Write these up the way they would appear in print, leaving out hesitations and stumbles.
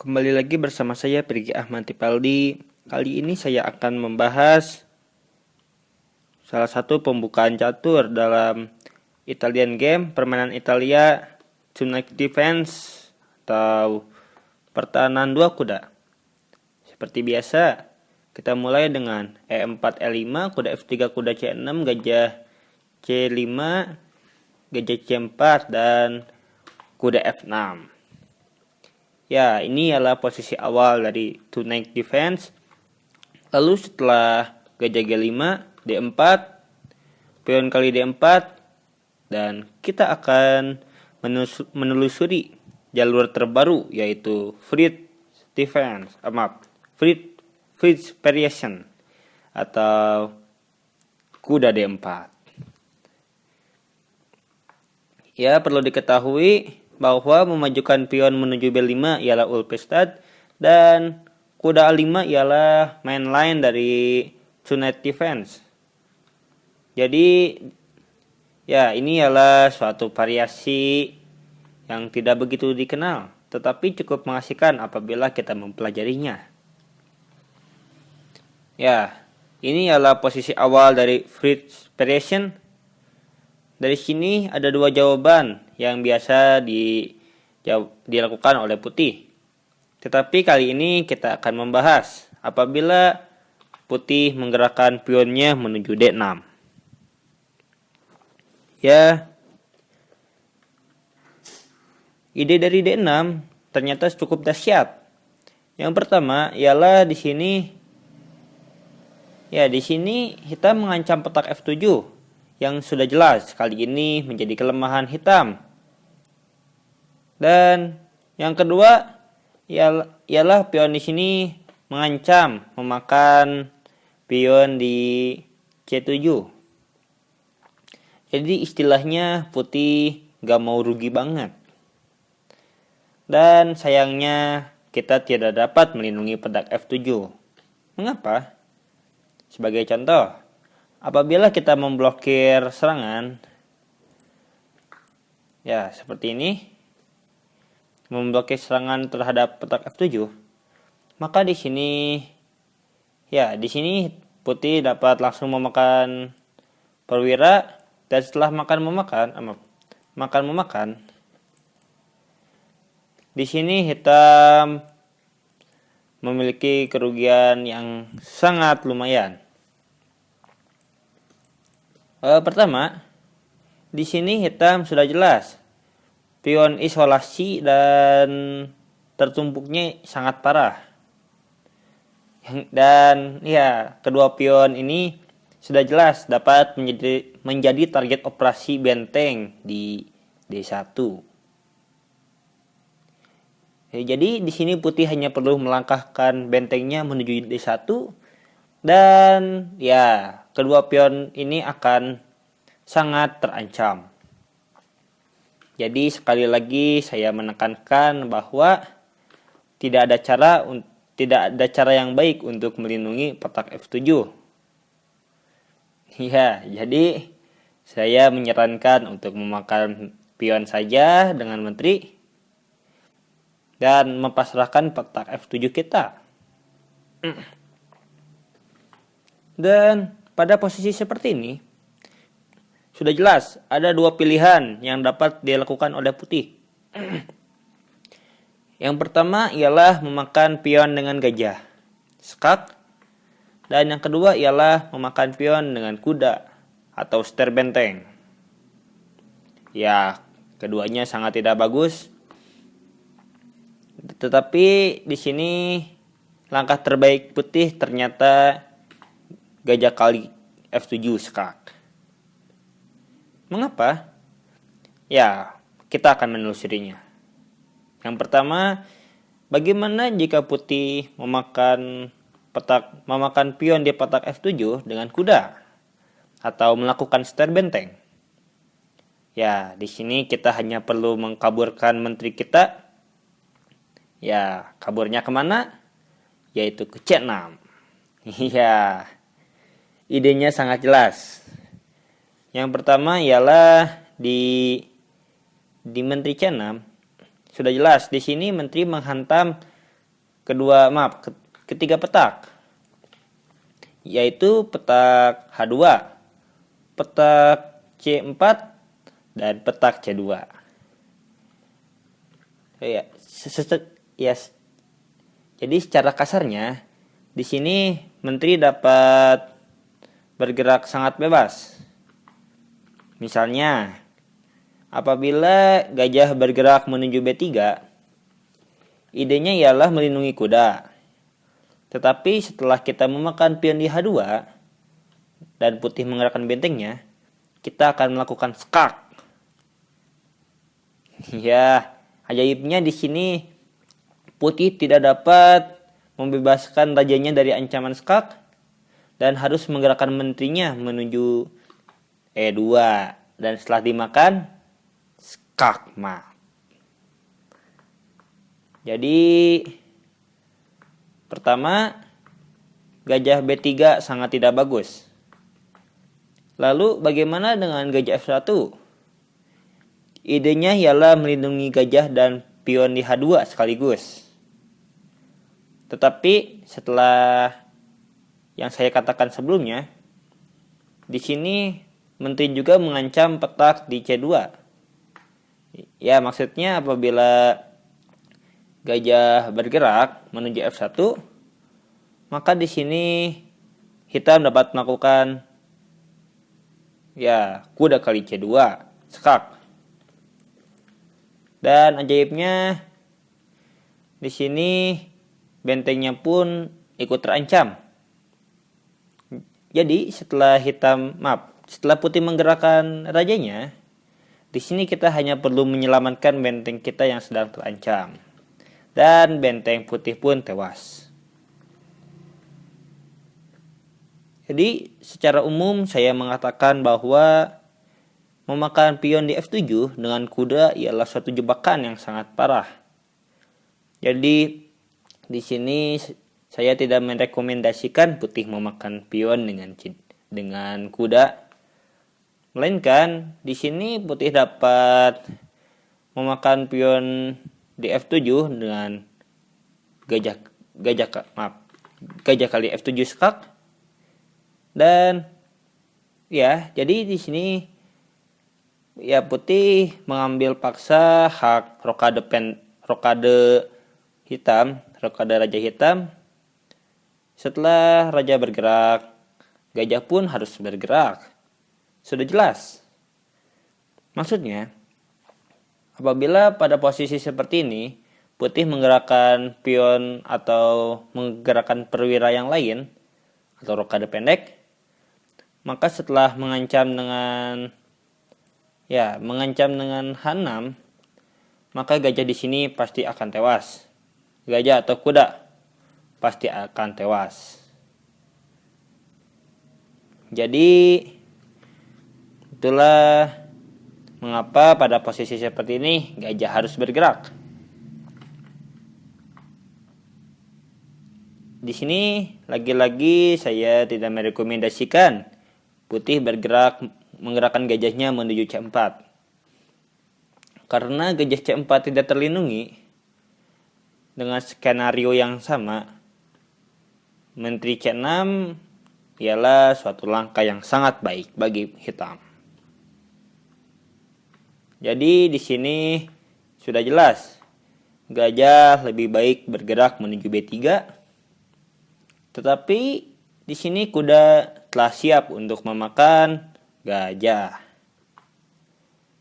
Kembali lagi bersama saya Pirgi Ahmad Tipaldi. Kali ini saya akan membahas salah satu pembukaan catur dalam Italian game permainan Italia, Tunic Defense atau pertahanan dua kuda. Seperti biasa, kita mulai dengan E4 E5, kuda F3, kuda C6, gajah C5, gajah C4 dan kuda F6. Ya, ini adalah posisi awal dari Tunic Defense. Lalu setelah gajah G5, D4, pion kali D4, dan kita akan menelusuri jalur terbaru yaitu Fritz Variation atau kuda D4. Ya, perlu diketahui bahwa memajukan pion menuju B5 ialah Ulpestad dan kuda A5 ialah main line dari Tunic Defense. Jadi ya, ini ialah suatu variasi yang tidak begitu dikenal, tetapi cukup mengasihkan apabila kita mempelajarinya. Ya, ini adalah posisi awal dari Fritz Variation. Dari sini ada dua jawaban yang biasa dilakukan oleh putih. Tetapi kali ini kita akan membahas apabila putih menggerakkan pionnya menuju D6. Ya, ide dari D6 ternyata cukup dahsyat. Yang pertama ialah di sini hitam mengancam petak F7 yang sudah jelas kali ini menjadi kelemahan hitam. Dan yang kedua ialah pion di sini mengancam memakan pion di C7. Jadi istilahnya putih gak mau rugi banget. Dan sayangnya kita tidak dapat melindungi petak F7. Mengapa? Sebagai contoh, apabila kita memblokir serangan, ya seperti ini, memblokir serangan terhadap petak F7, maka di sini putih dapat langsung memakan perwira, dan setelah memakan, di sini hitam memiliki kerugian yang sangat lumayan. Pertama, di sini hitam sudah jelas pion isolasi dan tertumpuknya sangat parah. Dan ya, kedua pion ini sudah jelas dapat menjadi target operasi benteng di D1. Jadi di sini putih hanya perlu melangkahkan bentengnya menuju D1 dan ya, kedua pion ini akan sangat terancam. Jadi sekali lagi saya menekankan bahwa tidak ada cara yang baik untuk melindungi petak F7. Ya, jadi saya menyarankan untuk memakan pion saja dengan menteri dan mempasrahkan petak F7 kita. Dan pada posisi seperti ini, sudah jelas ada dua pilihan yang dapat dilakukan oleh putih. Yang pertama ialah memakan pion dengan gajah, skak. Dan yang kedua ialah memakan pion dengan kuda atau ster benteng. Ya, keduanya sangat tidak bagus. Tetapi di sini langkah terbaik putih ternyata gajah kali F7 skak. Mengapa? Ya, kita akan menelusurinya. Yang pertama, bagaimana jika putih memakan pion di petak F7 dengan kuda atau melakukan ster benteng? Ya, di sini kita hanya perlu mengkaburkan menteri kita. Ya, kaburnya kemana? Yaitu ke C6. Iya. Idenya sangat jelas. Yang pertama ialah di menteri C6 sudah jelas di sini menteri menghantam ketiga petak, yaitu petak H2, petak C4, dan petak C2. Jadi secara kasarnya di sini menteri dapat bergerak sangat bebas. Misalnya, apabila gajah bergerak menuju B3, idenya ialah melindungi kuda. Tetapi setelah kita memakan pion di H2 dan putih menggerakkan bentengnya, kita akan melakukan skak. Ya, ajaibnya di sini putih tidak dapat membebaskan rajanya dari ancaman skak dan harus menggerakkan menterinya menuju E2, dan setelah dimakan skak mat. Jadi pertama, gajah B3 sangat tidak bagus. Lalu bagaimana dengan gajah F1? Idenya ialah melindungi gajah dan pion di H2 sekaligus. Tetapi setelah yang saya katakan sebelumnya, di sini menteri juga mengancam petak di C2. Ya, maksudnya apabila gajah bergerak menuju F1, maka di sini hitam dapat melakukan kuda kali C2, skak. Dan ajaibnya di sini bentengnya pun ikut terancam. Jadi setelah putih menggerakkan rajanya, di sini kita hanya perlu menyelamatkan benteng kita yang sedang terancam. Dan benteng putih pun tewas. Jadi secara umum saya mengatakan bahwa memakan pion di F7 dengan kuda ialah suatu jebakan yang sangat parah. Jadi di sini saya tidak merekomendasikan putih memakan pion dengan kuda. Melainkan di sini putih dapat memakan pion di F7 dengan gajah kali F7 skak. Dan jadi di sini putih mengambil paksa hak rokade raja hitam. Setelah raja bergerak, gajah pun harus bergerak. Sudah jelas. Maksudnya, apabila pada posisi seperti ini, putih menggerakkan pion atau menggerakkan perwira yang lain atau rokade pendek, maka setelah mengancam dengan H6, maka gajah di sini pasti akan tewas. Gajah atau kuda pasti akan tewas. Jadi itulah mengapa pada posisi seperti ini gajah harus bergerak. Di sini lagi-lagi saya tidak merekomendasikan putih menggerakkan gajahnya menuju C4. Karena gajah C4 tidak terlindungi dengan skenario yang sama, menteri C6 ialah suatu langkah yang sangat baik bagi hitam. Jadi di sini sudah jelas, gajah lebih baik bergerak menuju B3. Tetapi di sini kuda telah siap untuk memakan gajah.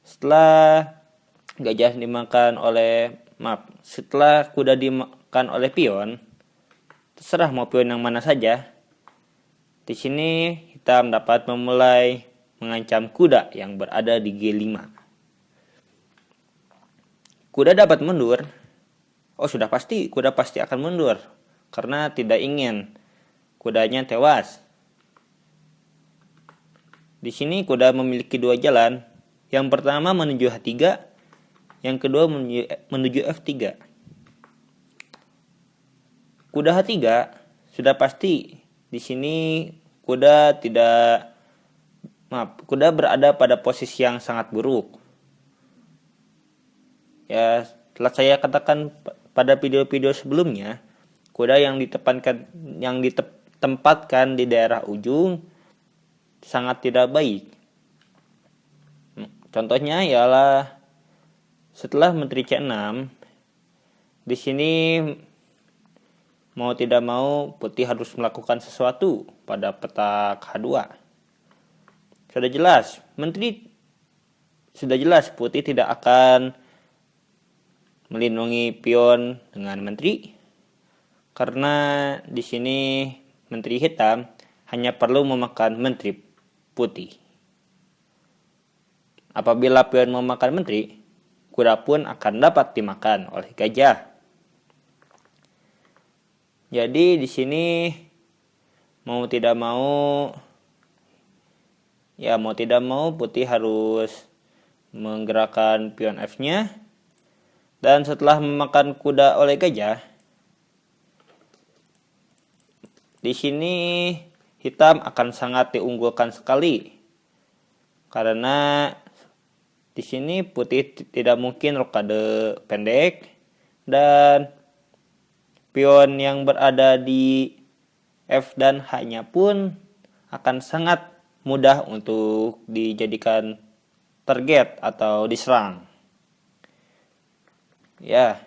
Setelah kuda dimakan oleh pion, terserah mau pion yang mana saja. Di sini hitam dapat memulai mengancam kuda yang berada di G5. Kuda dapat mundur. Sudah pasti kuda pasti akan mundur karena tidak ingin kudanya tewas. Di sini kuda memiliki dua jalan. Yang pertama menuju H3, yang kedua menuju F3. Kuda H3 sudah pasti di sini kuda berada pada posisi yang sangat buruk. Telah saya katakan pada video-video sebelumnya kuda yang ditempatkan di daerah ujung sangat tidak baik. Contohnya ialah setelah menteri C6, di sini mau tidak mau putih harus melakukan sesuatu pada petak H2. Sudah jelas putih tidak akan melindungi pion dengan menteri, karena di sini menteri hitam hanya perlu memakan menteri putih. Apabila pion memakan menteri, kuda pun akan dapat dimakan oleh gajah. Jadi di sini mau tidak mau putih harus menggerakkan pion F-nya. Dan setelah memakan kuda oleh gajah, di sini hitam akan sangat diunggulkan sekali. Karena di sini putih tidak mungkin rokade pendek, dan pion yang berada di F dan H-nya pun akan sangat mudah untuk dijadikan target atau diserang. Ya.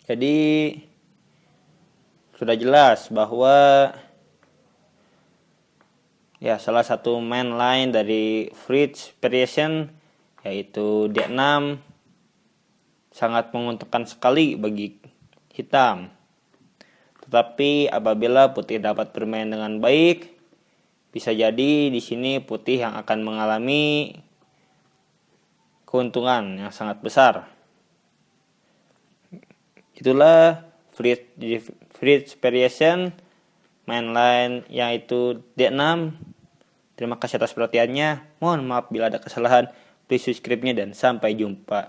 Jadi sudah jelas bahwa salah satu main line dari Fritz variation yaitu D6 sangat menguntungkan sekali bagi hitam. Tetapi apabila putih dapat bermain dengan baik, bisa jadi di sini putih yang akan mengalami keuntungan yang sangat besar. Itulah Fritz variation mainline yaitu D6. Terima kasih atas perhatiannya. Mohon maaf bila ada kesalahan. Please subscribe-nya dan sampai jumpa.